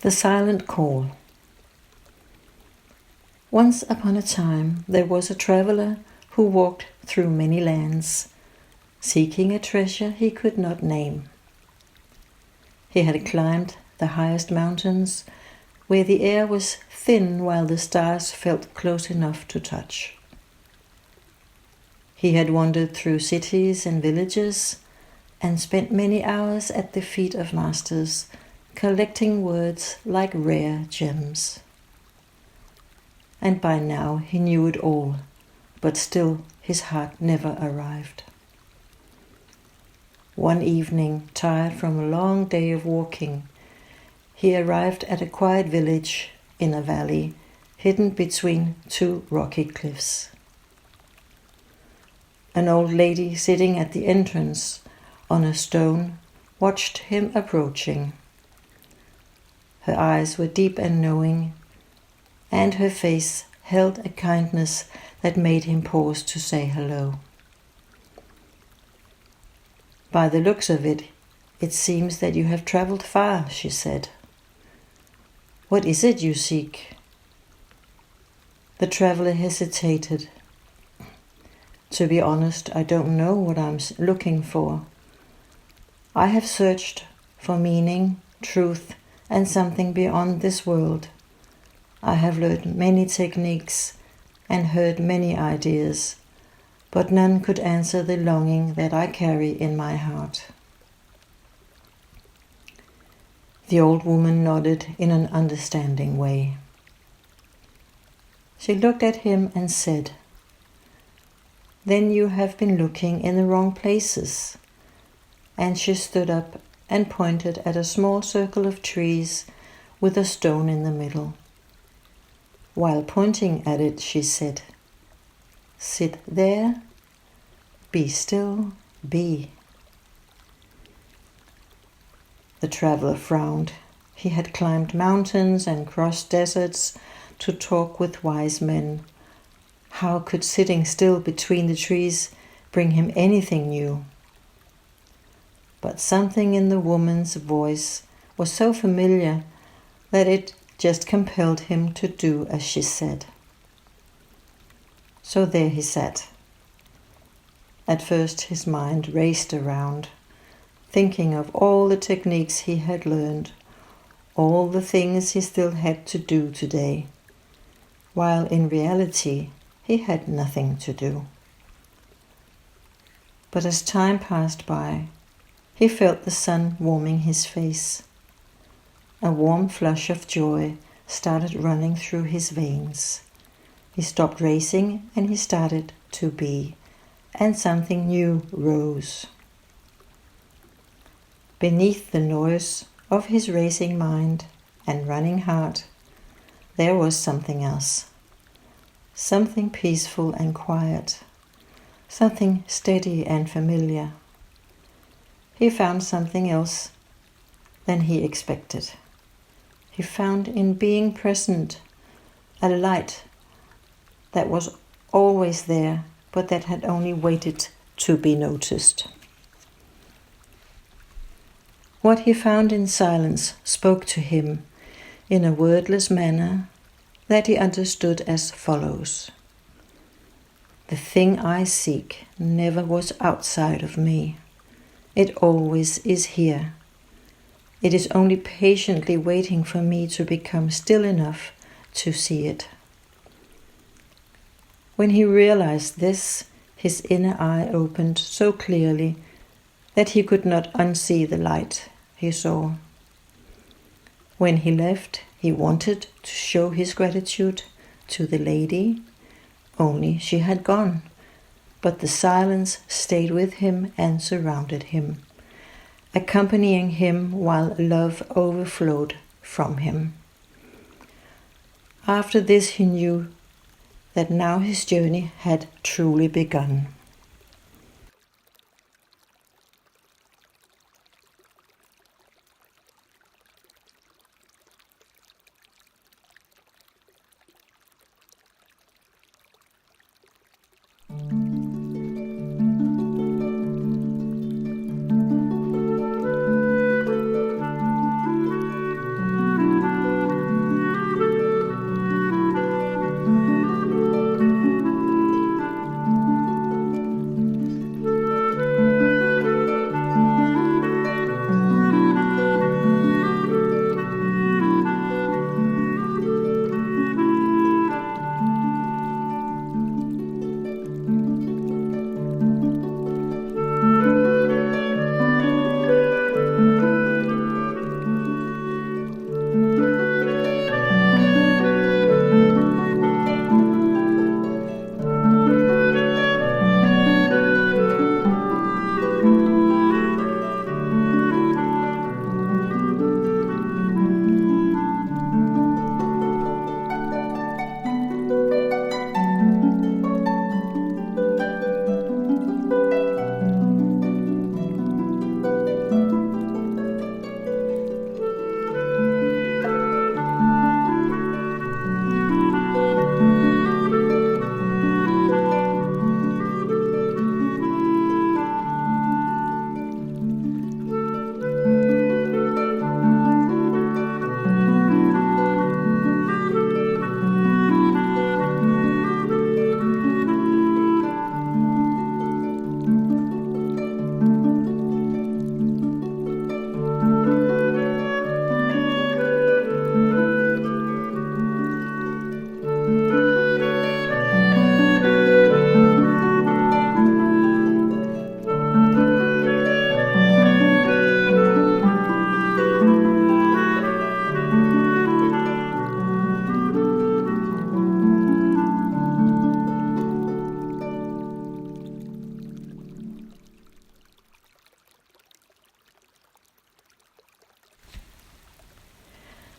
The Silent Call. Once upon a time there was a traveler who walked through many lands, seeking a treasure he could not name. He had climbed the highest mountains, where the air was thin while the stars felt close enough to touch. He had wandered through cities and villages, and spent many hours at the feet of masters, collecting words like rare gems. And by now he knew it all, but still his heart never arrived. One evening, tired from a long day of walking, he arrived at a quiet village in a valley hidden between two rocky cliffs. An old lady sitting at the entrance on a stone watched him approaching. Her eyes were deep and knowing, and her face held a kindness that made him pause to say hello. "By the looks of it, it seems that you have traveled far," she said. "What is it you seek?" The traveler hesitated. "To be honest, I don't know what I'm looking for. I have searched for meaning, truth, and something beyond this world. I have learned many techniques and heard many ideas, but none could answer the longing that I carry in my heart." The old woman nodded in an understanding way. She looked at him and said, "Then you have been looking in the wrong places." And she stood up and pointed at a small circle of trees with a stone in the middle. While pointing at it, she said, "Sit there, be still, be." The traveler frowned. He had climbed mountains and crossed deserts to talk with wise men. How could sitting still between the trees bring him anything new? But something in the woman's voice was so familiar that it just compelled him to do as she said. So there he sat. At first his mind raced around, thinking of all the techniques he had learned, all the things he still had to do today, while in reality he had nothing to do. But as time passed by, he felt the sun warming his face. A warm flush of joy started running through his veins. He stopped racing and he started to be, and something new rose. Beneath the noise of his racing mind and running heart, there was something else. Something peaceful and quiet. Something steady and familiar. He found something else than he expected. He found in being present a light that was always there, but that had only waited to be noticed. What he found in silence spoke to him in a wordless manner that he understood as follows. "The thing I seek never was outside of me. It always is here. It is only patiently waiting for me to become still enough to see it." When he realized this, his inner eye opened so clearly that he could not unsee the light he saw. When he left, he wanted to show his gratitude to the lady, only she had gone. But the silence stayed with him and surrounded him, accompanying him while love overflowed from him. After this he knew that now his journey had truly begun.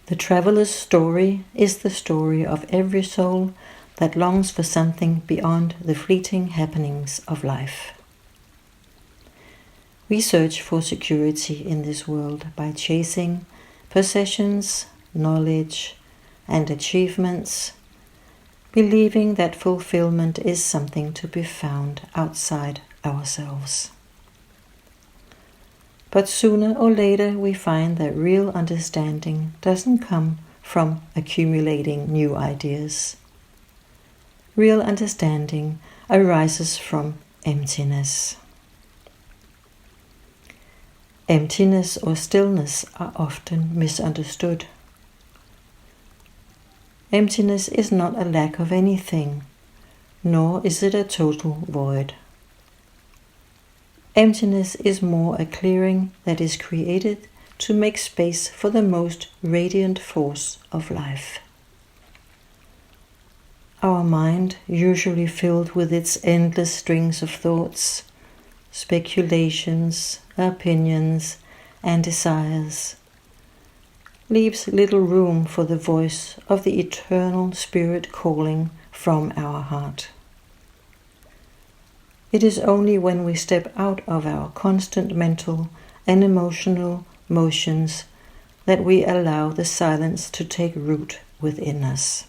The traveler's story is the story of every soul that longs for something beyond the fleeting happenings of life. We search for security in this world by chasing possessions, knowledge, and achievements, believing that fulfillment is something to be found outside ourselves. But sooner or later we find that real understanding doesn't come from accumulating new ideas. Real understanding arises from emptiness. Emptiness or stillness are often misunderstood. Emptiness is not a lack of anything, nor is it a total void. Emptiness is more a clearing that is created to make space for the most radiant force of life. Our mind, usually filled with its endless strings of thoughts, speculations, opinions, and desires, leaves little room for the voice of the eternal spirit calling from our heart. It is only when we step out of our constant mental and emotional motions that we allow the silence to take root within us.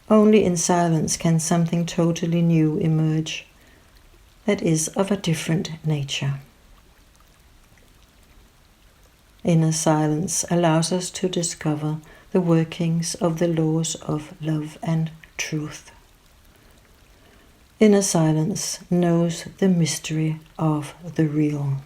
Only in silence can something totally new emerge that is of a different nature. Inner silence allows us to discover the workings of the laws of love and truth. Inner silence knows the mystery of the real.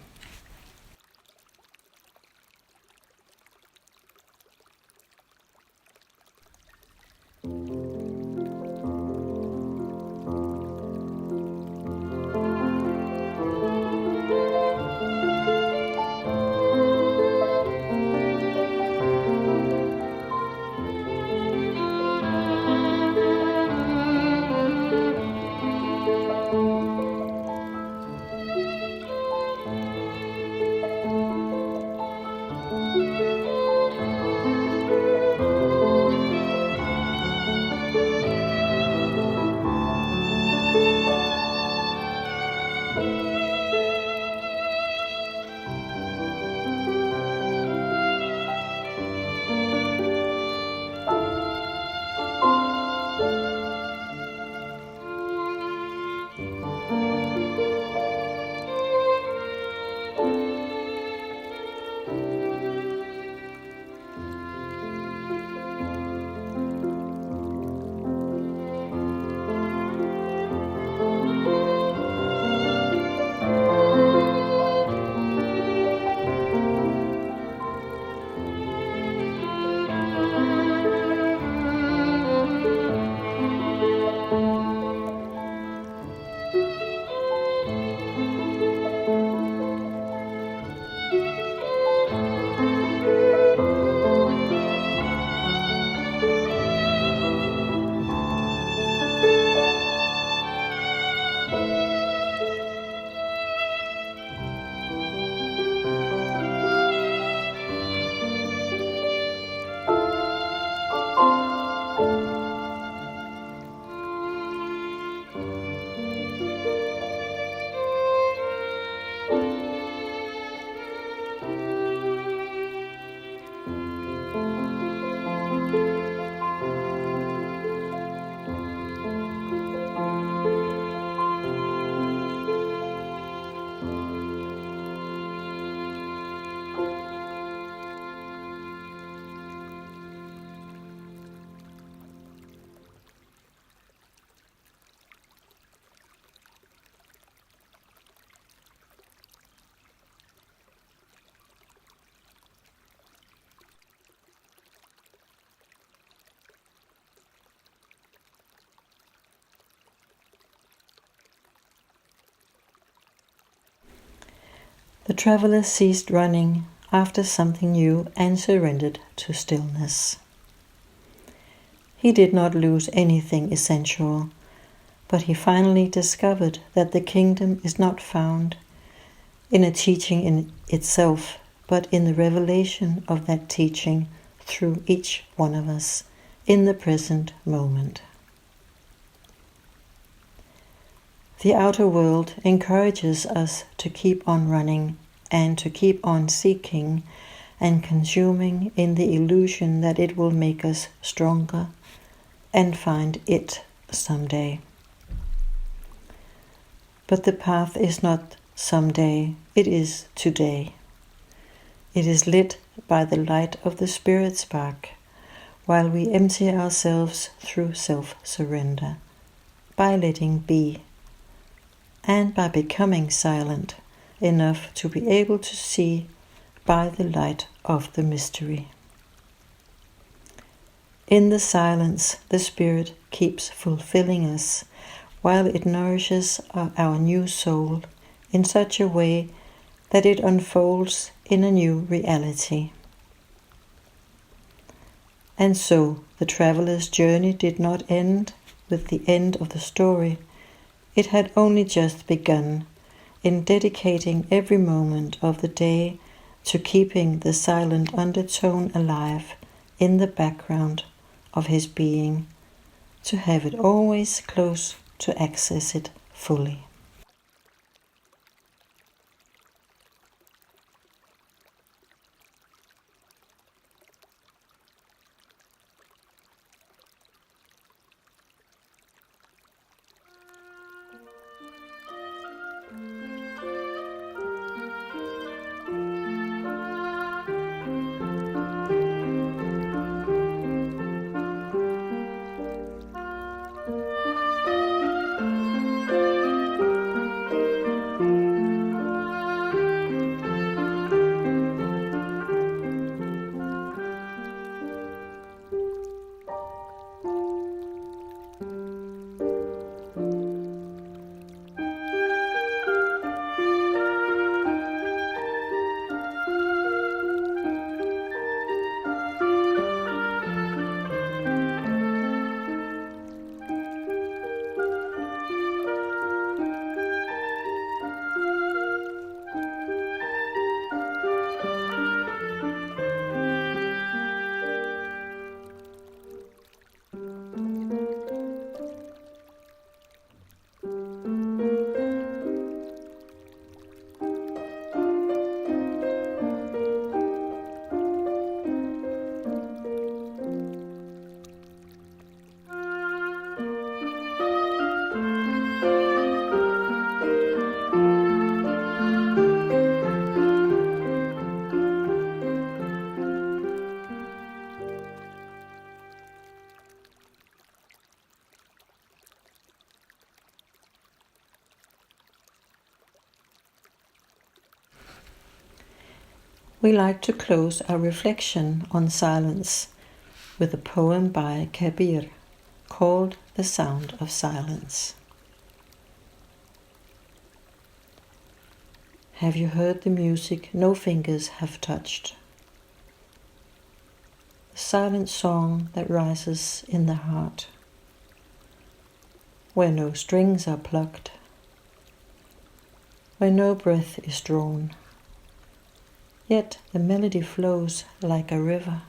The traveler ceased running after something new and surrendered to stillness. He did not lose anything essential, but he finally discovered that the kingdom is not found in a teaching in itself, but in the revelation of that teaching through each one of us in the present moment. The outer world encourages us to keep on running and to keep on seeking and consuming in the illusion that it will make us stronger and find it someday. But the path is not someday, it is today. It is lit by the light of the Spirit spark, while we empty ourselves through self-surrender, by letting be, and by becoming silent enough to be able to see by the light of the mystery. In the silence, the Spirit keeps fulfilling us, while it nourishes our new soul in such a way that it unfolds in a new reality. And so the traveler's journey did not end with the end of the story. It had only just begun in dedicating every moment of the day to keeping the silent undertone alive in the background of his being, to have it always close to access it fully. We like to close our reflection on silence with a poem by Kabir called The Sound of Silence. Have you heard the music no fingers have touched? The silent song that rises in the heart, where no strings are plucked, where no breath is drawn, yet the melody flows like a river.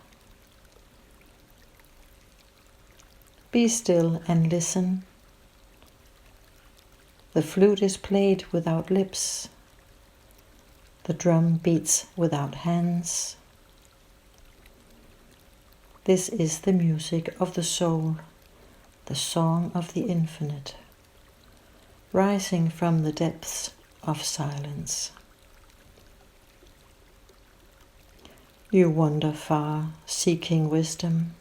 Be still and listen. The flute is played without lips. The drum beats without hands. This is the music of the soul, the song of the infinite, rising from the depths of silence. You wander far, seeking wisdom,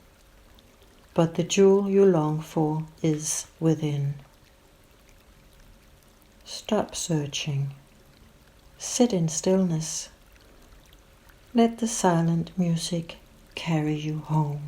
but the jewel you long for is within. Stop searching. Sit in stillness. Let the silent music carry you home.